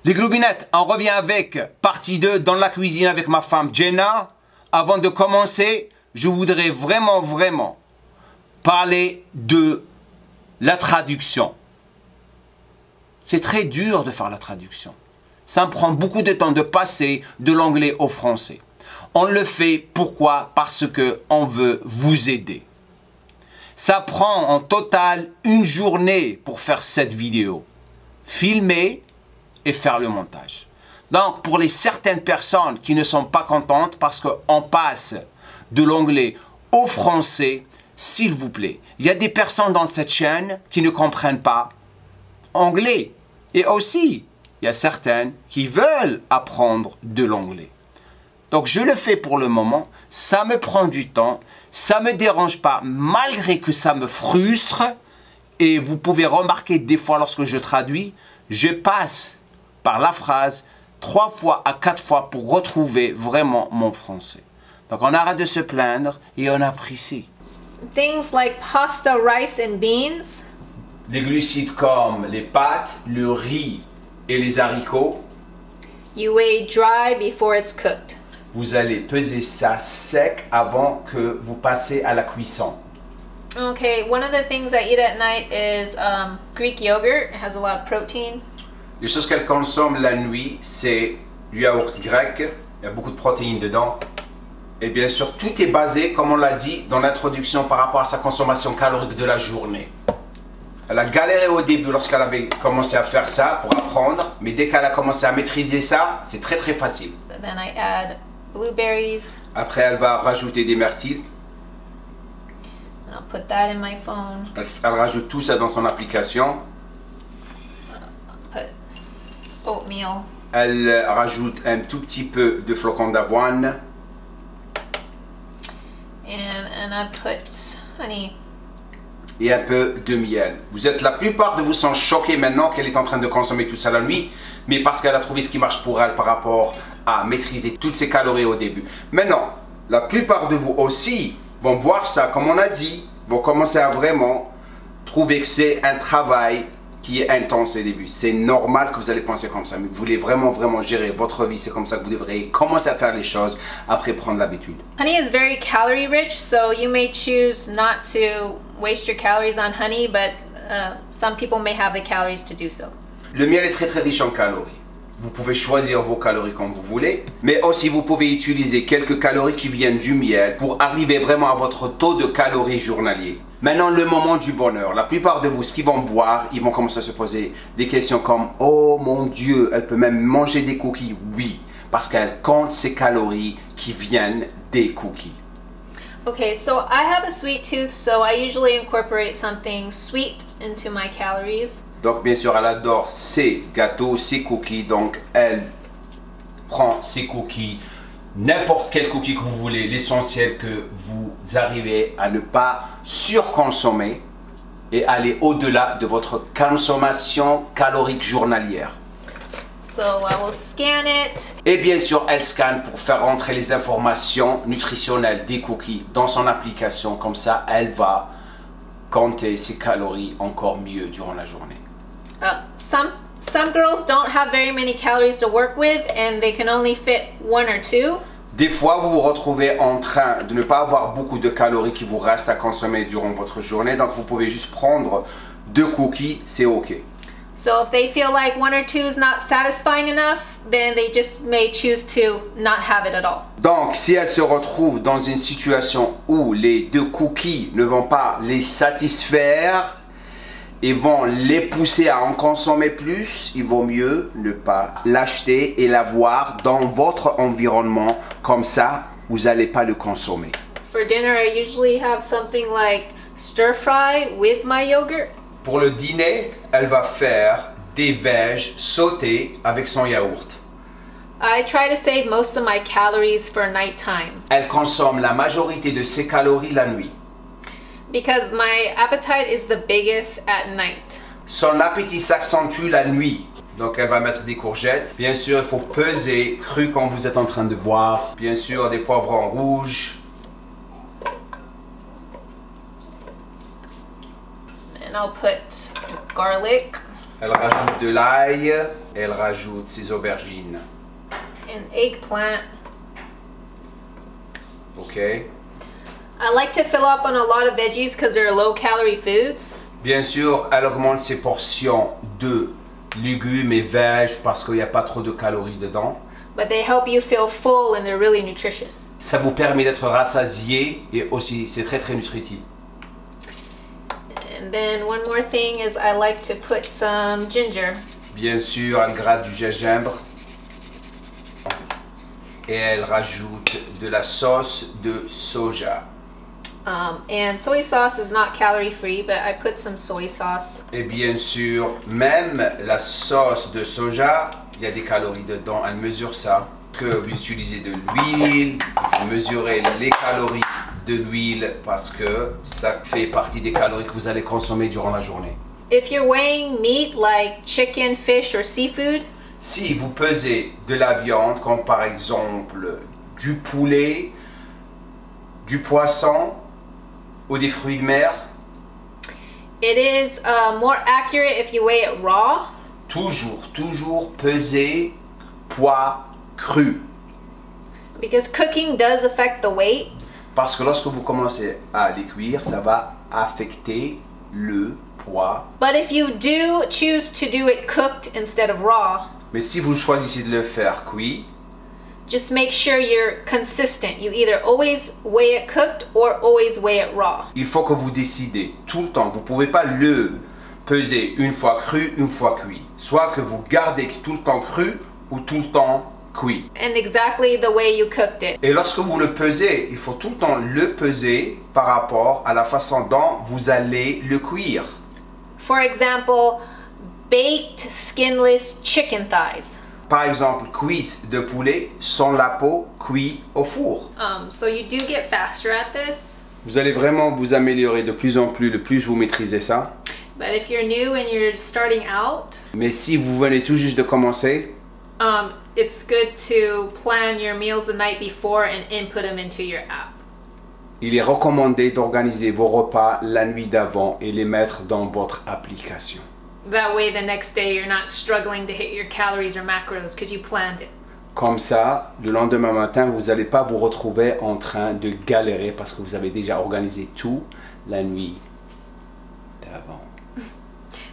Les globinettes, on revient avec partie 2 dans la cuisine avec ma femme Jenna. Avant de commencer, je voudrais vraiment parler de la traduction. C'est très dur de faire la traduction. Ça me prend beaucoup de temps de passer de l'anglais au français. On le fait, pourquoi? Parce qu'on veut vous aider. Ça prend en total une journée pour faire cette vidéo. Filmer et faire le montage. Donc, pour les certaines personnes qui ne sont pas contentes parce qu'on passe de l'anglais au français, s'il vous plaît, il y a des personnes dans cette chaîne qui ne comprennent pas anglais. Et aussi, il y a certaines qui veulent apprendre de l'anglais. Donc, je le fais pour le moment. Ça me prend du temps. Ça ne me dérange pas, malgré que ça me frustre. Et vous pouvez remarquer des fois lorsque je traduis, je passe par la phrase 3 fois à 4 fois pour retrouver vraiment mon français. Donc on arrête de se plaindre et on apprécie. Things like pasta, rice and beans. Les glucides comme les pâtes, le riz et les haricots. You weigh dry before it's cooked. Vous allez peser ça sec avant que vous passez à la cuisson. Okay, one of the things I eat at night is Greek yogurt. It has a lot of protein. Les choses qu'elle consomme la nuit, c'est du yaourt grec. Il y a beaucoup de protéines dedans. Et bien sûr, tout est basé, comme on l'a dit dans l'introduction, par rapport à sa consommation calorique de la journée. Elle a galéré au début lorsqu'elle avait commencé à faire ça pour apprendre. Mais dès qu'elle a commencé à maîtriser ça, c'est très facile. Then I add blueberries. Après, elle va rajouter des myrtilles. I'll put that in my phone. Elle rajoute tout ça dans son application. Put oatmeal. Elle rajoute un tout petit peu de flocons d'avoine. And I put honey. Et un peu de miel. Vous êtes, la plupart de vous sont choqués maintenant qu'elle est en train de consommer tout ça la nuit, mais parce qu'elle a trouvé ce qui marche pour elle par rapport à maîtriser toutes ses calories au début. Maintenant, la plupart de vous aussi vont voir ça, comme on a dit, vont commencer à vraiment trouver que c'est un travail qui est intense au début. C'est normal que vous allez penser comme ça, mais vous voulez vraiment gérer votre vie, c'est comme ça que vous devriez commencer à faire les choses, après prendre l'habitude. Honey is very calorie rich, so you may choose not to waste your calories on honey, but some people may have the calories to do so. Le miel est très riche en calories. Vous pouvez choisir vos calories comme vous voulez, mais aussi vous pouvez utiliser quelques calories qui viennent du miel pour arriver vraiment à votre taux de calories journalier. Maintenant, le moment du bonheur. La plupart de vous, ce qu'ils vont voir, ils vont commencer à se poser des questions comme « Oh mon Dieu, elle peut même manger des cookies ?» Oui, parce qu'elle compte ses calories qui viennent des cookies. Okay, so I have a sweet tooth, so I usually incorporate something sweet into my calories. Donc, bien sûr, elle adore ses gâteaux, ses cookies. Donc, elle prend ses cookies, n'importe quel cookie que vous voulez. L'essentiel que vous arrivez à ne pas surconsommer et aller au-delà de votre consommation calorique journalière. So I will scan it. Et bien sûr, elle scanne pour faire rentrer les informations nutritionnelles des cookies dans son application. Comme ça, elle va compter ses calories encore mieux durant la journée. Some girls don't have very many calories to work with and they can only fit 1 or 2. Des fois, vous vous retrouvez en train de ne pas avoir beaucoup de calories qui vous restent à consommer durant votre journée. Donc, vous pouvez juste prendre 2 cookies, c'est OK. So if they feel like 1 or 2 is not satisfying enough, then they just may choose to not have it at all. Donc, si elle se retrouve dans une situation où les 2 cookies ne vont pas les satisfaire et vont les pousser à en consommer plus, il vaut mieux ne pas l'acheter et l'avoir dans votre environnement. Comme ça, vous n'allez pas le consommer. For dinner, I usually have something like stir fry with my yogurt. Pour le dîner, elle va faire des vèges sautées avec son yaourt. I try to save most of my calories for nighttime. Elle consomme la majorité de ses calories la nuit. Because my appetite is the biggest at night. Son appétit s'accentue la nuit. Donc elle va mettre des courgettes. Bien sûr, il faut peser cru quand vous êtes en train de boire. Bien sûr, des poivrons rouges. And I'll put garlic. Elle rajoute de l'ail, elle rajoute ses aubergines. And eggplant. Ok. I like to fill up on a lot of veggies because they're low-calorie foods. Bien sûr, elle augmente ses portions de légumes et veg parce qu'il n'y a pas trop de calories dedans. But they help you feel full and they're really nutritious. Ça vous permet d'être rassasié et aussi c'est très nutritif. And then one more thing is I like to put some ginger. Bien sûr, elle gratte du gingembre et elle rajoute de la sauce de soja. And soy sauce is not calorie free, but I put some soy sauce. Et bien sûr, même la sauce de soja, il y a des calories dedans, elle mesure ça. Que vous utilisez de l'huile, il faut mesurer les calories de l'huile parce que ça fait partie des calories que vous allez consommer durant la journée. If you're weighing meat like chicken, fish, or seafood, Si vous pesez de la viande, comme par exemple du poulet, du poisson ou des fruits de mer, it is more accurate if you weigh it raw. toujours peser poids cru. Because cooking does affect the weight. Parce que lorsque vous commencez à les cuire, ça va affecter le poids. But if you do choose to do it cooked instead of raw, Mais si vous choisissez de le faire cuit, just make sure you're consistent. You either always weigh it cooked or always weigh it raw. il faut que vous décidez tout le temps. Vous ne pouvez pas le peser une fois cru, une fois cuit. Soit que vous gardez tout le temps cru ou tout le temps cuit. And exactly the way you cooked it. Et lorsque vous le pesez, il faut tout le temps le peser par rapport à la façon dont vous allez le cuire. For example, baked skinless chicken thighs. Par exemple, cuisse de poulet sans la peau, cuit au four. So you do get faster at this. Vous allez vraiment vous améliorer de plus en plus, le plus vous maîtrisez ça. But if you're new and you're starting out, Mais si vous venez tout juste de commencer, it's good to plan your meals the night before and input them into your app. il est recommandé d'organiser vos repas la nuit d'avant et les mettre dans votre application. That way the next day you're not struggling to hit your calories or macros because you planned it. Comme ça, le lendemain matin, vous n'allez pas vous retrouver en train de galérer parce que vous avez déjà organisé tout la nuit d'avant.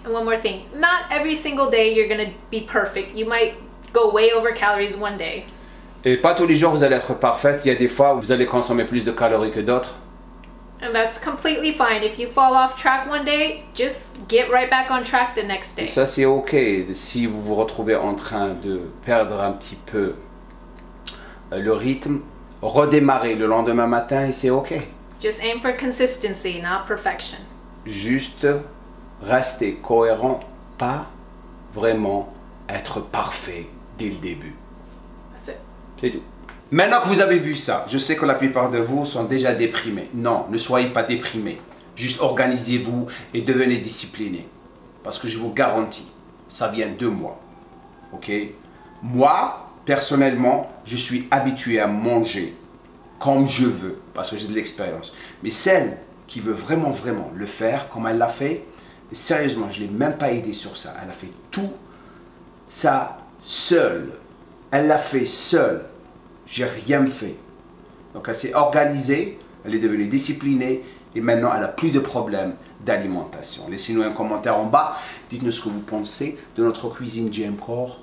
And one more thing, not every single day you're going to be perfect. You might go way over calories one day. Et pas tous les jours vous allez être parfaite. Il y a des fois où vous allez consommer plus de calories que d'autres. And that's completely fine. If you fall off track one day, just get right back on track the next Et day. ça c'est ok. Si vous vous retrouvez en train de perdre un petit peu le rythme, redémarrer le lendemain matin et c'est ok. Just aim for consistency, not perfection. Juste rester cohérent, pas vraiment être parfait dès le début. That's it. C'est tout. Maintenant que vous avez vu ça, je sais que la plupart de vous sont déjà déprimés. Non, ne soyez pas déprimés. Juste organisez-vous et devenez disciplinés. Parce que je vous garantis, ça vient de moi. Ok? Moi, personnellement, je suis habitué à manger comme je veux, parce que j'ai de l'expérience. Mais celle qui veut vraiment le faire, comme elle l'a fait, et sérieusement, je ne l'ai même pas aidé sur ça. Elle a fait tout ça seule. Elle l'a fait seule. J'ai rien fait. Donc elle s'est organisée, elle est devenue disciplinée et maintenant elle n'a plus de problème d'alimentation. Laissez-nous un commentaire en bas. Dites-nous ce que vous pensez de notre cuisine GM Core.